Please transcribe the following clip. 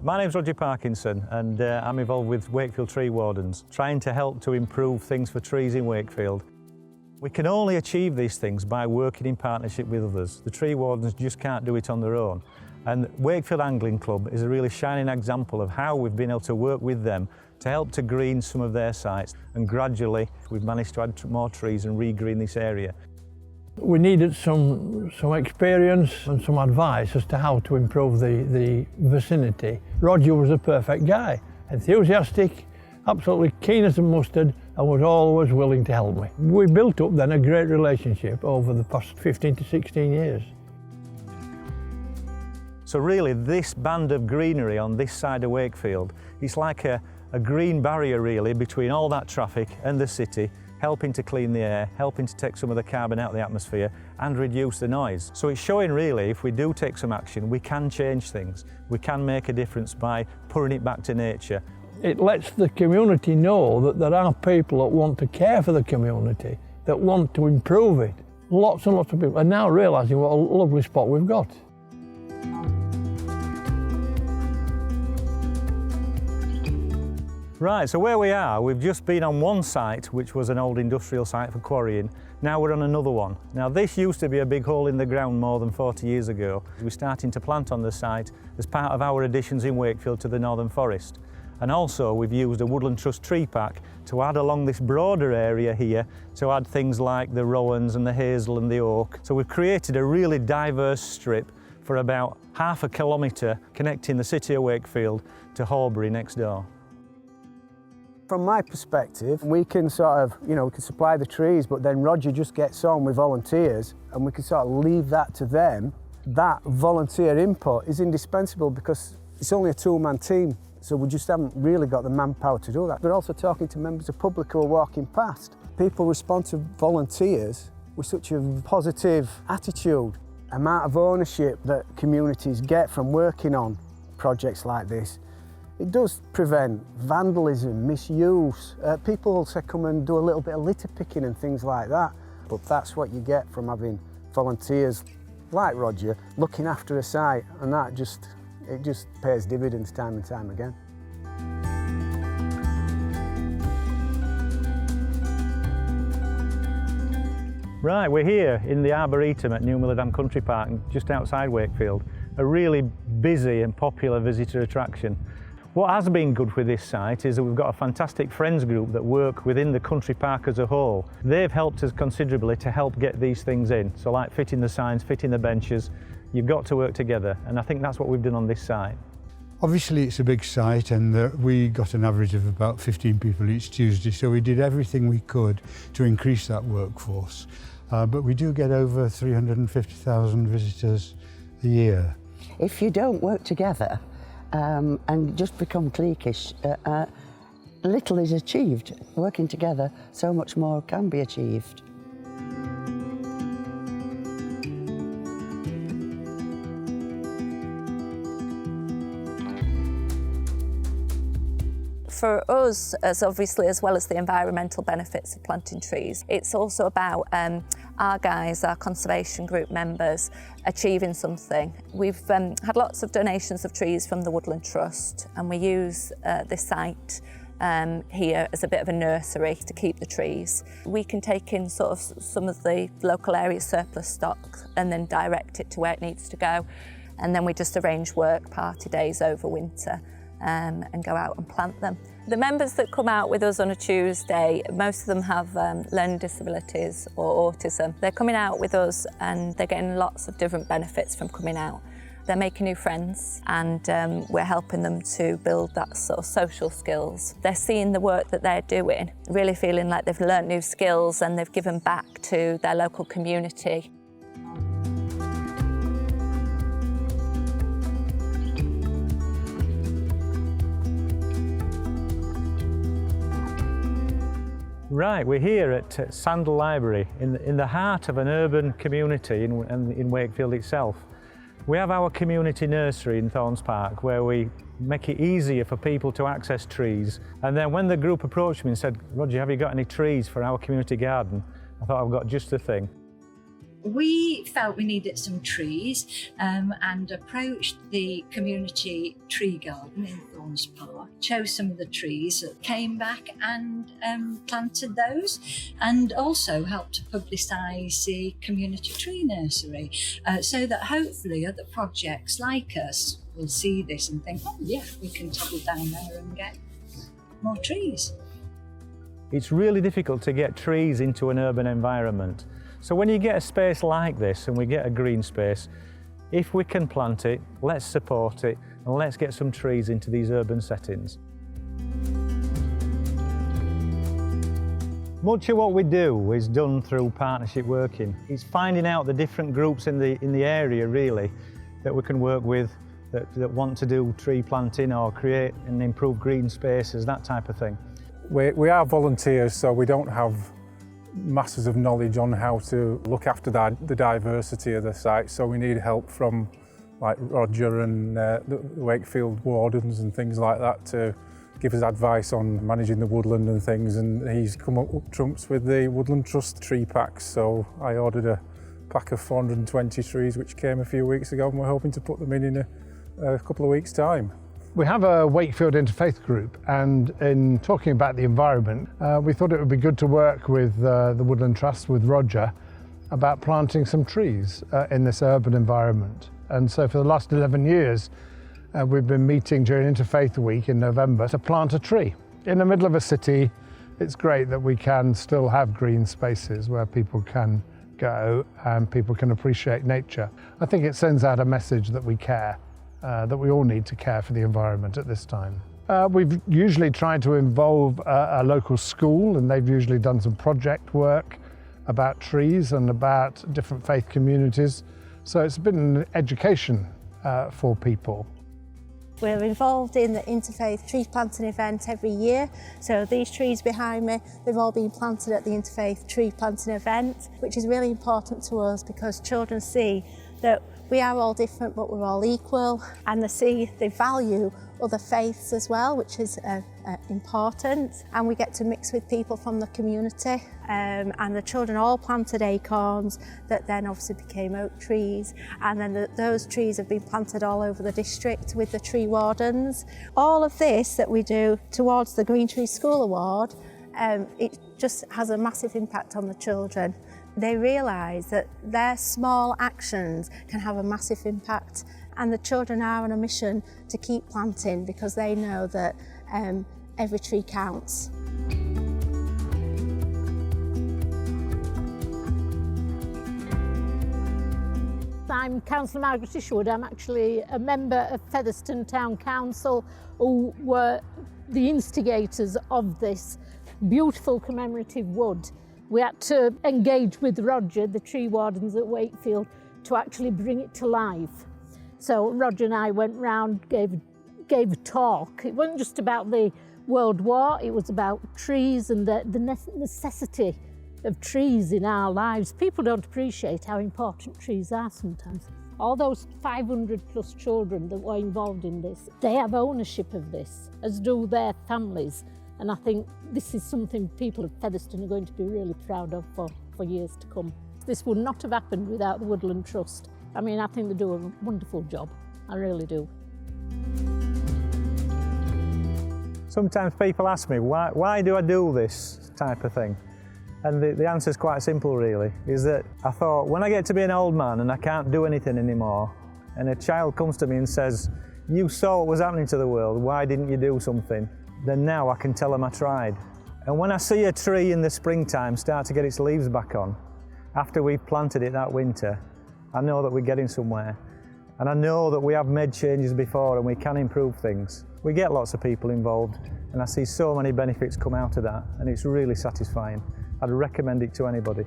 My name's Roger Parkinson and I'm involved with Wakefield Tree Wardens, trying to help to improve things for trees in Wakefield. We can only achieve these things by working in partnership with others. The tree wardens just can't do it on their own. And Wakefield Angling Club is a really shining example of how we've been able to work with them to help to green some of their sites, and gradually we've managed to add more trees and re-green this area. We needed some experience and some advice as to how to improve the vicinity. Roger was a perfect guy, enthusiastic, absolutely keen as a mustard, and was always willing to help me. We built up then a great relationship over the past 15 to 16 years. So really this band of greenery on this side of Wakefield, it's like a green barrier really between all that traffic and the city, helping to clean the air, helping to take some of the carbon out of the atmosphere and reduce the noise. So it's showing really if we do take some action, we can change things. We can make a difference by putting it back to nature. It lets the community know that there are people that want to care for the community, that want to improve it. Lots and lots of people are now realising what a lovely spot we've got. Right, so where we are, we've just been on one site, which was an old industrial site for quarrying. Now we're on another one. Now this used to be a big hole in the ground more than 40 years ago. We're starting to plant on the site as part of our additions in Wakefield to the Northern Forest. And also we've used a Woodland Trust tree pack to add along this broader area here, to add things like the rowans and the hazel and the oak. So we've created a really diverse strip for about half a kilometre connecting the city of Wakefield to Horbury next door. From my perspective, we can sort of, we can supply the trees, but then Roger just gets on with volunteers and we can sort of leave that to them. That volunteer input is indispensable because it's only a two-man team, so we just haven't really got the manpower to do that. We're also talking to members of the public who are walking past. People respond to volunteers with such a positive attitude. Amount of ownership that communities get from working on projects like this. It does prevent vandalism, misuse. People also come and do a little bit of litter picking and things like that. But that's what you get from having volunteers like Roger looking after a site, and it just pays dividends time and time again. Right, we're here in the Arboretum at New Dam Country Park, just outside Wakefield. A really busy and popular visitor attraction. What has been good with this site is that we've got a fantastic friends group that work within the country park as a whole. They've helped us considerably to help get these things in. So like fitting the signs, fitting the benches, you've got to work together, and I think that's what we've done on this site. Obviously it's a big site and we got an average of about 15 people each Tuesday, so we did everything we could to increase that workforce. But we do get over 350,000 visitors a year. If you don't work together and just become cliquish, little is achieved. Working together, so much more can be achieved. For us, as well as the environmental benefits of planting trees, it's also about our guys, our conservation group members, achieving something. We've had lots of donations of trees from the Woodland Trust, and we use this site here as a bit of a nursery to keep the trees. We can take in sort of some of the local area surplus stock and then direct it to where it needs to go. And then we just arrange work party days over winter and go out and plant them. The members that come out with us on a Tuesday, most of them have learning disabilities or autism. They're coming out with us and they're getting lots of different benefits from coming out. They're making new friends, and we're helping them to build that sort of social skills. They're seeing the work that they're doing, really feeling like they've learnt new skills and they've given back to their local community. Right, we're here at Sandal Library in the heart of an urban community in Wakefield itself. We have our community nursery in Thorns Park where we make it easier for people to access trees. And then when the group approached me and said, "Roger, have you got any trees for our community garden?" I thought, I've got just the thing. We felt we needed some trees and approached the community tree garden in Thorns Park, chose some of the trees, came back and planted those, and also helped to publicise the community tree nursery so that hopefully other projects like us will see this and think, oh yeah, we can toggle down there and get more trees. It's really difficult to get trees into an urban environment. So when you get a space like this and we get a green space, if we can plant it, let's support it and let's get some trees into these urban settings. Much of what we do is done through partnership working. It's finding out the different groups in the area really that we can work with that want to do tree planting or create and improve green spaces, that type of thing. We are volunteers, so we don't have masses of knowledge on how to look after the diversity of the site, so we need help from like Roger and the Wakefield wardens and things like that to give us advice on managing the woodland and things, and he's come up trumps with the Woodland Trust tree packs, so I ordered a pack of 420 trees which came a few weeks ago and we're hoping to put them in a couple of weeks' time. We have a Wakefield interfaith group, and in talking about the environment, we thought it would be good to work with the Woodland Trust, with Roger, about planting some trees in this urban environment. And so for the last 11 years, we've been meeting during Interfaith Week in November to plant a tree. In the middle of a city, it's great that we can still have green spaces where people can go and people can appreciate nature. I think it sends out a message that we care. That we all need to care for the environment at this time. We've usually tried to involve a local school, and they've usually done some project work about trees and about different faith communities. So it's been an education for people. We're involved in the interfaith tree planting event every year. So these trees behind me, they've all been planted at the interfaith tree planting event, which is really important to us because children see that we are all different, but we're all equal, and they value other faiths as well, which is important. And we get to mix with people from the community, and the children all planted acorns that then obviously became oak trees, and then those trees have been planted all over the district with the tree wardens. All of this that we do towards the Green Tree School Award, it just has a massive impact on the children. They realise that their small actions can have a massive impact, and the children are on a mission to keep planting because they know that every tree counts. I'm Councillor Margaret Isherwood. I'm actually a member of Featherstone Town Council, who were the instigators of this beautiful commemorative wood. We had to engage with Roger, the tree wardens at Wakefield, to actually bring it to life. So Roger and I went round, gave a talk. It wasn't just about the World War, it was about trees and the necessity of trees in our lives. People don't appreciate how important trees are sometimes. All those 500 plus children that were involved in this, they have ownership of this, as do their families. And I think this is something people at Featherstone are going to be really proud of for years to come. This would not have happened without the Woodland Trust. I mean, I think they do a wonderful job. I really do. Sometimes people ask me, why do I do this type of thing? And the answer is quite simple really, is that I thought when I get to be an old man and I can't do anything anymore, and a child comes to me and says, you saw what was happening to the world, why didn't you do something? Then now I can tell them I tried. And when I see a tree in the springtime start to get its leaves back on, after we've planted it that winter, I know that we're getting somewhere. And I know that we have made changes before and we can improve things. We get lots of people involved and I see so many benefits come out of that, and it's really satisfying. I'd recommend it to anybody.